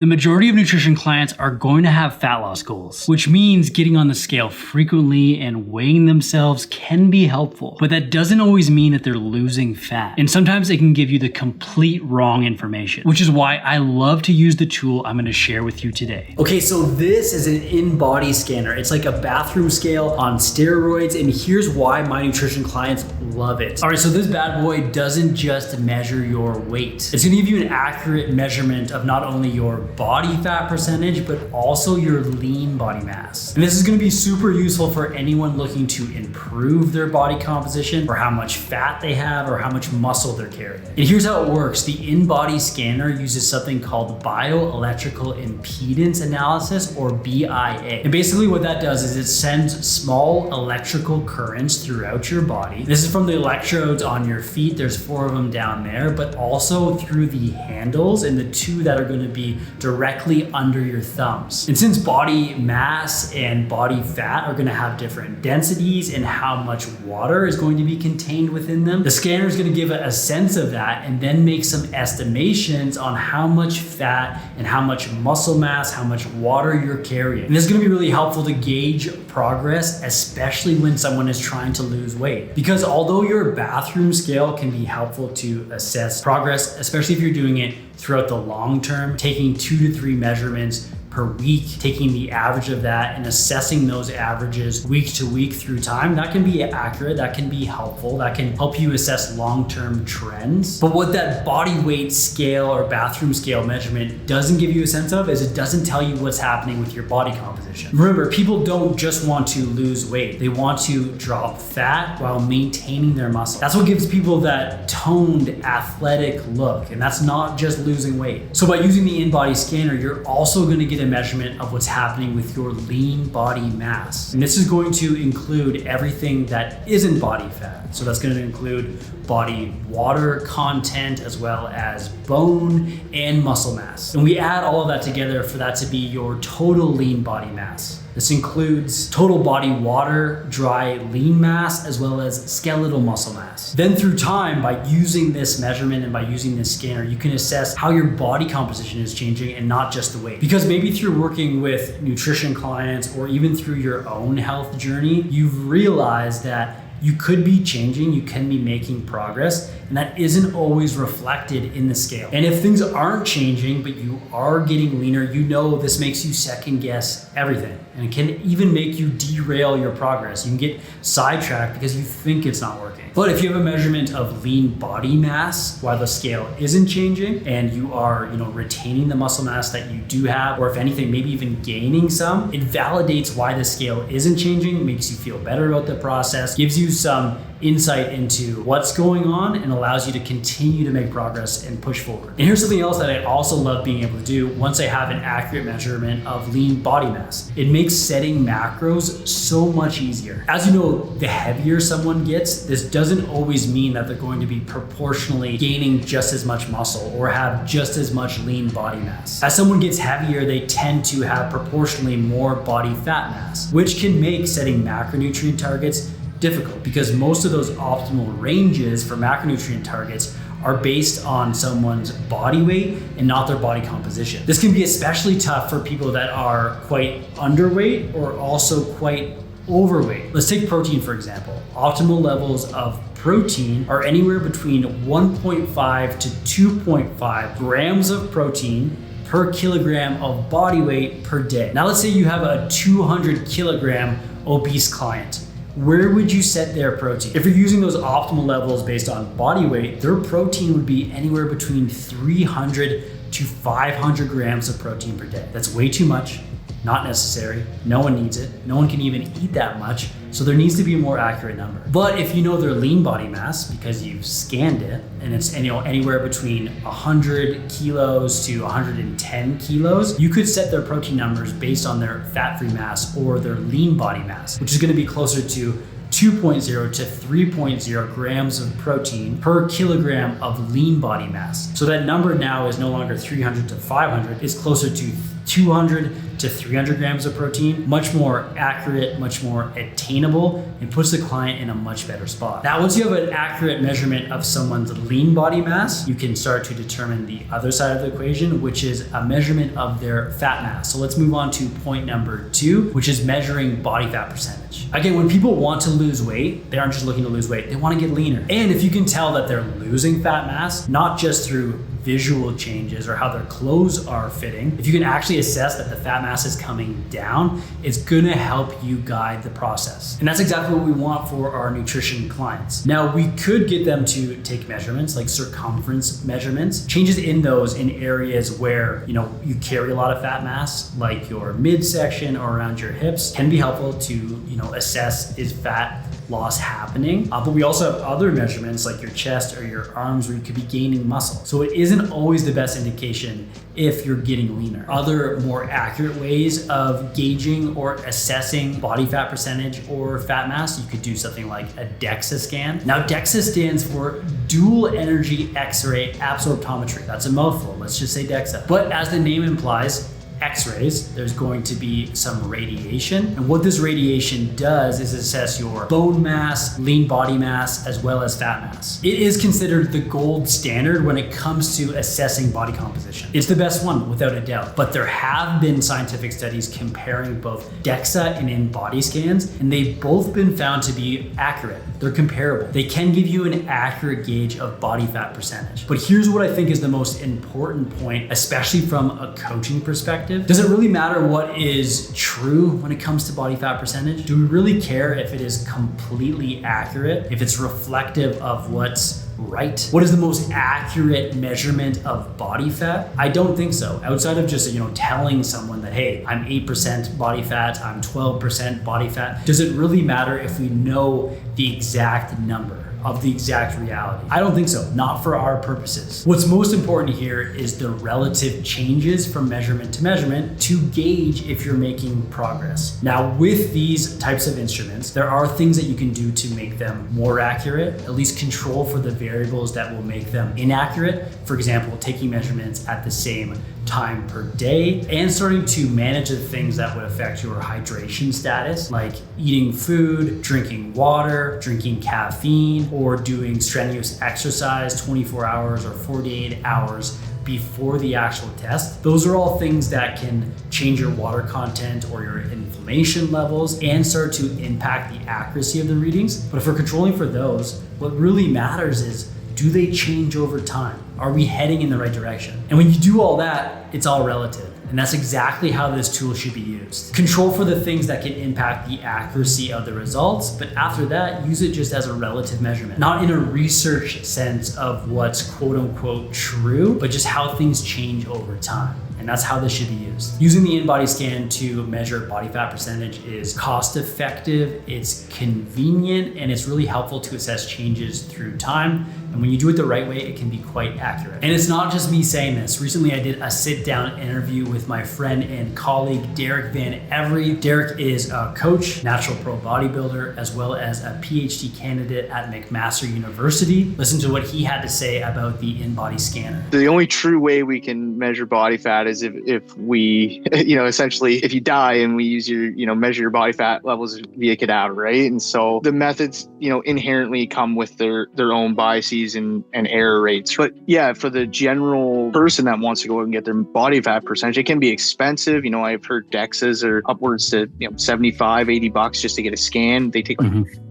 The majority of nutrition clients are going to have fat loss goals, which means getting on the scale frequently and weighing themselves can be helpful, but that doesn't always mean that they're losing fat. And sometimes it can give you the complete wrong information, which is why I love to use the tool I'm going to share with you today. Okay, so this is an InBody scanner. It's like a bathroom scale on steroids, and here's why my nutrition clients love it. All right, so this bad boy doesn't just measure your weight. It's going to give you an accurate measurement of not only your body fat percentage, but also your lean body mass. And this is going to be super useful for anyone looking to improve their body composition, or how much fat they have, or how much muscle they're carrying. And here's how it works. The InBody scanner uses something called bioelectrical impedance analysis, or BIA. And basically what that does is it sends small electrical currents throughout your body. This is from the electrodes on your feet. There's 4 of them down there, but also through the handles and the 2 that are going to be directly under your thumbs. And since body mass and body fat are going to have different densities and how much water is going to be contained within them, the scanner is going to give a sense of that and then make some estimations on how much fat and how much muscle mass, how much water you're carrying. And this is going to be really helpful to gauge progress, especially when someone is trying to lose weight. Because although your bathroom scale can be helpful to assess progress, especially if you're doing it throughout the long term, taking 2 to 3 measurements per week, taking the average of that and assessing those averages week to week through time, that can be accurate, that can be helpful, that can help you assess long-term trends. But what that body weight scale or bathroom scale measurement doesn't give you a sense of is it doesn't tell you what's happening with your body composition. Remember, people don't just want to lose weight, they want to drop fat while maintaining their muscle. That's what gives people that toned, athletic look, and that's not just losing weight. So by using the InBody scanner, you're also going to get a measurement of what's happening with your lean body mass. And this is going to include everything that isn't body fat. So that's going to include body water content, as well as bone and muscle mass. And we add all of that together for that to be your total lean body mass. This includes total body water, dry lean mass, as well as skeletal muscle mass. Then through time, by using this measurement and by using this scanner, you can assess how your body composition is changing and not just the weight. Because maybe through working with nutrition clients or even through your own health journey, you've realized that you could be changing, you can be making progress, and that isn't always reflected in the scale. And if things aren't changing, but you are getting leaner, you know this makes you second guess everything. And it can even make you derail your progress. You can get sidetracked because you think it's not working. But if you have a measurement of lean body mass while the scale isn't changing, and you are, retaining the muscle mass that you do have, or if anything, maybe even gaining some, it validates why the scale isn't changing, makes you feel better about the process, gives you some insight into what's going on, and allows you to continue to make progress and push forward. And here's something else that I also love being able to do once I have an accurate measurement of lean body mass. It makes setting macros so much easier. As you know, the heavier someone gets, this doesn't always mean that they're going to be proportionally gaining just as much muscle or have just as much lean body mass. As someone gets heavier, they tend to have proportionally more body fat mass, which can make setting macronutrient targets difficult, because most of those optimal ranges for macronutrient targets are based on someone's body weight and not their body composition. This can be especially tough for people that are quite underweight or also quite overweight. Let's take protein, for example. Optimal levels of protein are anywhere between 1.5 to 2.5 grams of protein per kilogram of body weight per day. Now let's say you have a 200 kilogram obese client. Where would you set their protein? If you're using those optimal levels based on body weight, their protein would be anywhere between 300 to 500 grams of protein per day. That's way too much, not necessary. No one needs it. No one can even eat that much. So there needs to be a more accurate number. But if you know their lean body mass because you've scanned it, and it's anywhere between 100 kilos to 110 kilos, you could set their protein numbers based on their fat-free mass or their lean body mass, which is going to be closer to 2.0 to 3.0 grams of protein per kilogram of lean body mass. So that number now is no longer 300 to 500, it's closer to 200 to 300 grams of protein, much more accurate, much more attainable, and puts the client in a much better spot. Now, once you have an accurate measurement of someone's lean body mass, you can start to determine the other side of the equation, which is a measurement of their fat mass. So let's move on to point number 2, which is measuring body fat percentage. Again, when people want to lose weight, they aren't just looking to lose weight, they want to get leaner. And if you can tell that they're losing fat mass, not just through visual changes or how their clothes are fitting, if you can actually assess that the fat mass is coming down, it's gonna help you guide the process. And that's exactly what we want for our nutrition clients. Now, we could get them to take measurements like circumference measurements, changes in those in areas where, you carry a lot of fat mass, like your midsection or around your hips, can be helpful to, assess is fat loss happening. But we also have other measurements like your chest or your arms where you could be gaining muscle. So it isn't always the best indication if you're getting leaner. Other more accurate ways of gauging or assessing body fat percentage or fat mass, you could do something like a DEXA scan. Now, DEXA stands for dual energy X-ray absorptometry. That's a mouthful. Let's just say DEXA. But as the name implies, X-rays, there's going to be some radiation. And what this radiation does is assess your bone mass, lean body mass, as well as fat mass. It is considered the gold standard when it comes to assessing body composition. It's the best one, without a doubt. But there have been scientific studies comparing both DEXA and InBody scans, and they've both been found to be accurate. They're comparable. They can give you an accurate gauge of body fat percentage. But here's what I think is the most important point, especially from a coaching perspective. Does it really matter what is true when it comes to body fat percentage? Do we really care if it is completely accurate, if it's reflective of what's right? What is the most accurate measurement of body fat? I don't think so. Outside of just, telling someone that, hey, I'm 8% body fat, I'm 12% body fat. Does it really matter if we know the exact number of the exact reality? I don't think so, not for our purposes. What's most important here is the relative changes from measurement to measurement to gauge if you're making progress. Now, with these types of instruments, there are things that you can do to make them more accurate, at least control for the variables that will make them inaccurate. For example, taking measurements at the same time per day and starting to manage the things that would affect your hydration status, like eating food, drinking water, drinking caffeine, or doing strenuous exercise 24 hours or 48 hours before the actual test. Those are all things that can change your water content or your inflammation levels and start to impact the accuracy of the readings. But if we're controlling for those, what really matters is, do they change over time? Are we heading in the right direction? And when you do all that, it's all relative. And that's exactly how this tool should be used. Control for the things that can impact the accuracy of the results, but after that, use it just as a relative measurement. Not in a research sense of what's quote unquote true, but just how things change over time. And that's how this should be used. Using the InBody scan to measure body fat percentage is cost effective, it's convenient, and it's really helpful to assess changes through time. And when you do it the right way, it can be quite accurate. And it's not just me saying this. Recently, I did a sit-down interview with my friend and colleague, Derek Van Every. Derek is a coach, natural pro bodybuilder, as well as a PhD candidate at McMaster University. Listen to what he had to say about the InBody scanner. The only true way we can measure body fat is if we, essentially, if you die and we use your, measure your body fat levels via cadaver, right? And so the methods, inherently come with their own biases and error rates. But yeah, for the general person that wants to go and get their body fat percentage, it can be expensive. I've heard DEXAs are upwards to $75, $80 just to get a scan. They take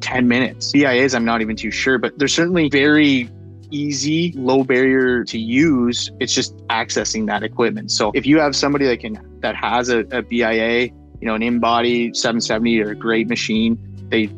10 minutes. BIAs, I'm not even too sure, but they're certainly very easy, low barrier to use. It's just accessing that equipment. So if you have somebody that has a BIA, an InBody 770 or a great machine, they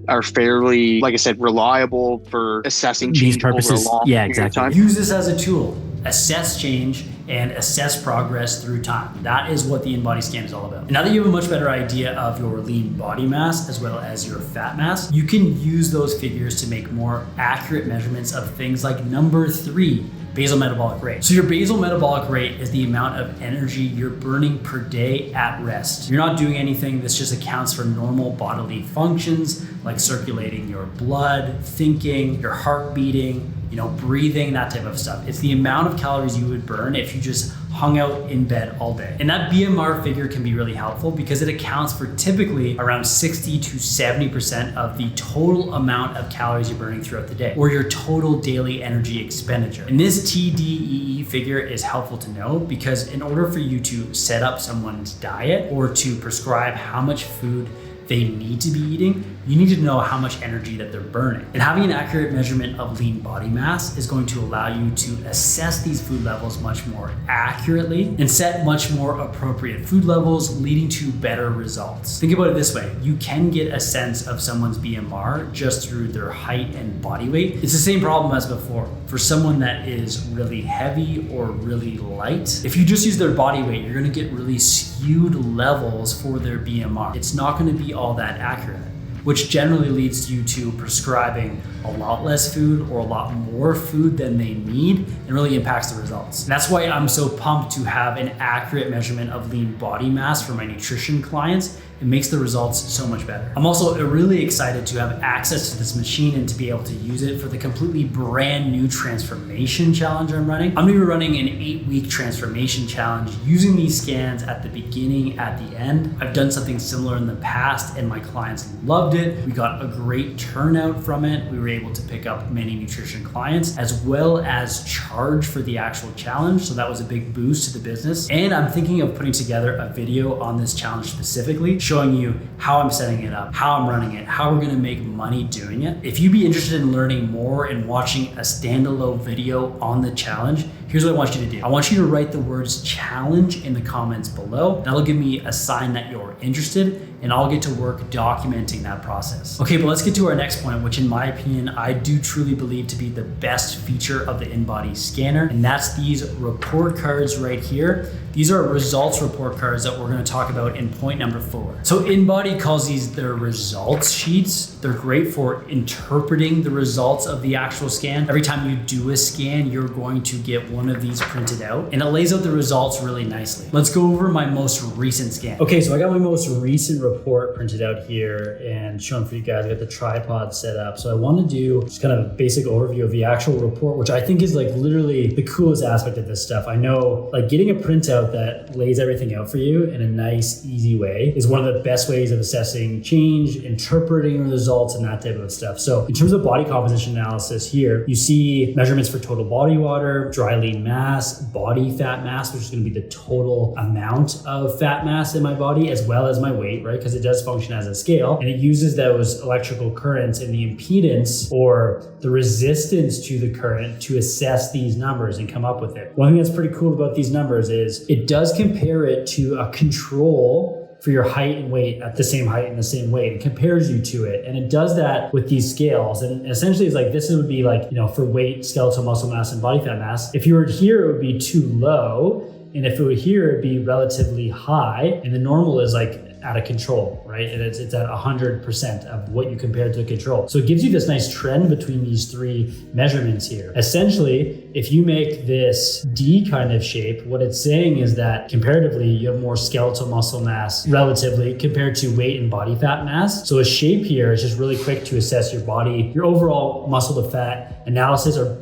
are fairly, like I said, reliable for assessing change over a long period of time. Use this as a tool. Assess change and assess progress through time. That is what the InBody scan is all about. And now that you have a much better idea of your lean body mass as well as your fat mass, you can use those figures to make more accurate measurements of things like number 3, basal metabolic rate. So your basal metabolic rate is the amount of energy you're burning per day at rest. You're not doing anything. This just accounts for normal bodily functions like circulating your blood, thinking, your heart beating, breathing, that type of stuff. It's the amount of calories you would burn if you just hung out in bed all day. And that BMR figure can be really helpful because it accounts for typically around 60 to 70% of the total amount of calories you're burning throughout the day, or your total daily energy expenditure. And this TDEE figure is helpful to know because in order for you to set up someone's diet or to prescribe how much food they need to be eating, you need to know how much energy that they're burning. And having an accurate measurement of lean body mass is going to allow you to assess these food levels much more accurately and set much more appropriate food levels, leading to better results. Think about it this way. You can get a sense of someone's BMR just through their height and body weight. It's the same problem as before. For someone that is really heavy or really light, if you just use their body weight, you're gonna get really skewed levels for their BMR. It's not gonna be all that accurate, which generally leads you to prescribing a lot less food or a lot more food than they need and really impacts the results. And that's why I'm so pumped to have an accurate measurement of lean body mass for my nutrition clients. It makes the results so much better. I'm also really excited to have access to this machine and to be able to use it for the completely brand new transformation challenge I'm running. I'm gonna be running an 8-week transformation challenge using these scans at the beginning, at the end. I've done something similar in the past and my clients loved it. We got a great turnout from it. We were able to pick up many nutrition clients as well as charge for the actual challenge. So that was a big boost to the business. And I'm thinking of putting together a video on this challenge specifically, showing you how I'm setting it up, how I'm running it, how we're gonna make money doing it. If you'd be interested in learning more and watching a standalone video on the challenge, here's what I want you to do. I want you to write the words challenge in the comments below. That'll give me a sign that you're interested and I'll get to work documenting that process. Okay, but let's get to our next point, which in my opinion, I do truly believe to be the best feature of the InBody scanner, and that's these report cards right here. These are results report cards that we're gonna talk about in point number 4. So InBody calls these their results sheets. They're great for interpreting the results of the actual scan. Every time you do a scan, you're going to get one of these printed out and it lays out the results really nicely. Let's go over my most recent scan. Okay, so I got my most recent report printed out here and shown for you guys. I got the tripod set up. So I want to do just kind of a basic overview of the actual report, which I think is like literally the coolest aspect of this stuff. I know like getting a printout that lays everything out for you in a nice, easy way is one of the best ways of assessing change, interpreting results, and that type of stuff. So in terms of body composition analysis here, you see measurements for total body water, dry lean mass, body fat mass, which is going to be the total amount of fat mass in my body, as well as my weight, right? Because it does function as a scale, and it uses those electrical currents and the impedance or the resistance to the current to assess these numbers and come up with it. One thing that's pretty cool about these numbers is it does compare it to a control for your height and weight at the same height and the same weight. It compares you to it. And it does that with these scales. And essentially it's like, this would be like, you know, for weight, skeletal muscle mass, and body fat mass. If you were here, it would be too low. And if it were here, it'd be relatively high. And the normal is like out of control, right? And it's at 100% of what you compare to the control. So it gives you this nice trend between these 3 measurements here. Essentially, if you make this D kind of shape, what it's saying is that comparatively, you have more skeletal muscle mass relatively compared to weight and body fat mass. So a shape here is just really quick to assess your body, your overall muscle to fat analysis or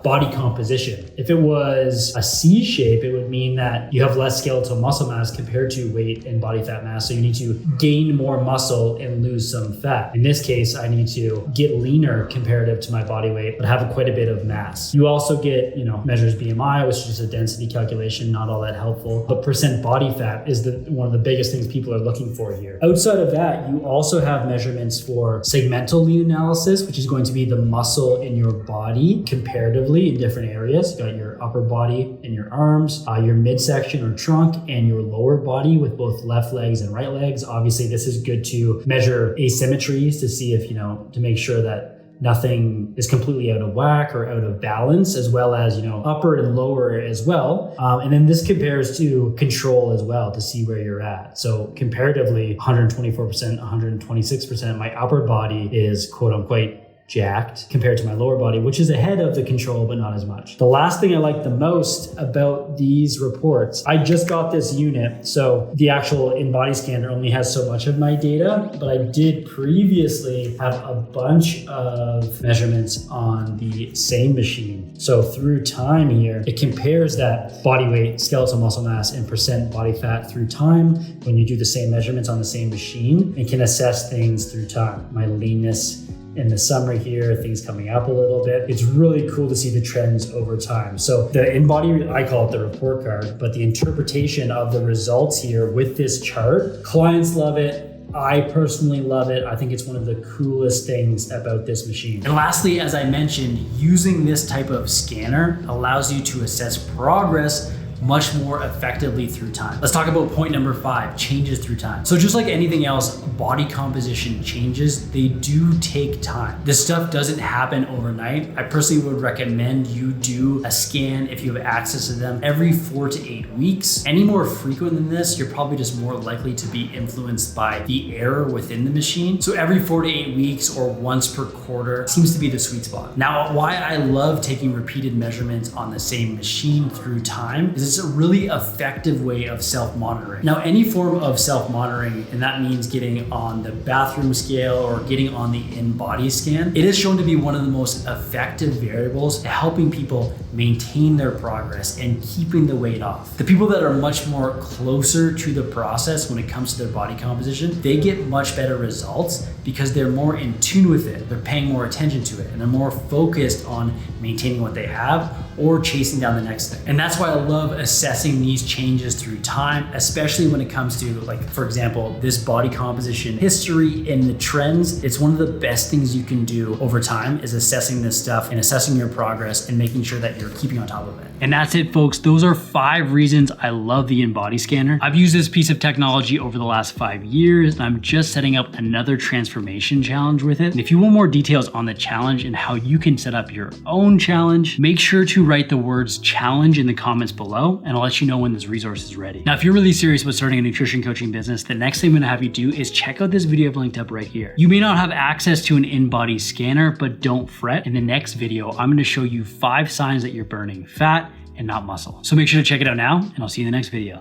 body composition. If it was a C shape, it would mean that you have less skeletal muscle mass compared to weight and body fat mass. So you need to gain more muscle and lose some fat. In this case, I need to get leaner comparative to my body weight, but have quite a bit of mass. You also get, measures BMI, which is just a density calculation, not all that helpful. But percent body fat is one of the biggest things people are looking for here. Outside of that, you also have measurements for segmental lean analysis, which is going to be the muscle in your body comparatively in different areas. You got your upper body and your arms, your midsection or trunk, and your lower body with both left legs and right legs. Obviously, this is good to measure asymmetries to see if, to make sure that nothing is completely out of whack or out of balance, as well as, upper and lower as well. And then this compares to control as well to see where you're at. So comparatively, 124%, 126%, my upper body is quote unquote jacked compared to my lower body, which is ahead of the control, but not as much. The last thing I like the most about these reports, I just got this unit, so the actual InBody scanner only has so much of my data, but I did previously have a bunch of measurements on the same machine. So through time here, it compares that body weight, skeletal muscle mass, and percent body fat through time when you do the same measurements on the same machine, and can assess things through time. My leanness in the summer here, things coming up a little bit. It's really cool to see the trends over time. So the InBody, I call it the report card, but the interpretation of the results here with this chart, clients love it. I personally love it. I think it's one of the coolest things about this machine. And lastly, as I mentioned, using this type of scanner allows you to assess progress much more effectively through time. Let's talk about point number 5, changes through time. So just like anything else, body composition changes, they do take time. This stuff doesn't happen overnight. I personally would recommend you do a scan if you have access to them every 4 to 8 weeks. Any more frequent than this, you're probably just more likely to be influenced by the error within the machine. So every 4 to 8 weeks or once per quarter seems to be the sweet spot. Now, why I love taking repeated measurements on the same machine through time is it's a really effective way of self-monitoring. Now, any form of self-monitoring, and that means getting on the bathroom scale or getting on the InBody scan, it is shown to be one of the most effective variables to helping people maintain their progress and keeping the weight off. The people that are much more closer to the process when it comes to their body composition, they get much better results because they're more in tune with it. They're paying more attention to it, and they're more focused on maintaining what they have or chasing down the next thing. And that's why I love assessing these changes through time, especially when it comes to, like, for example, this body composition history and the trends. It's one of the best things you can do over time is assessing this stuff and assessing your progress and making sure that you're keeping on top of it. And that's it, folks. Those are 5 reasons I love the InBody scanner. I've used this piece of technology over the last 5 years, and I'm just setting up another transformation challenge with it. And if you want more details on the challenge and how you can set up your own challenge, make sure to write the words challenge in the comments below, and I'll let you know when this resource is ready. Now, if you're really serious about starting a nutrition coaching business, the next thing I'm gonna have you do is check out this video I've linked up right here. You may not have access to an InBody scanner, but don't fret. In the next video, I'm gonna show you 5 signs that you're burning fat and not muscle. So make sure to check it out now, and I'll see you in the next video.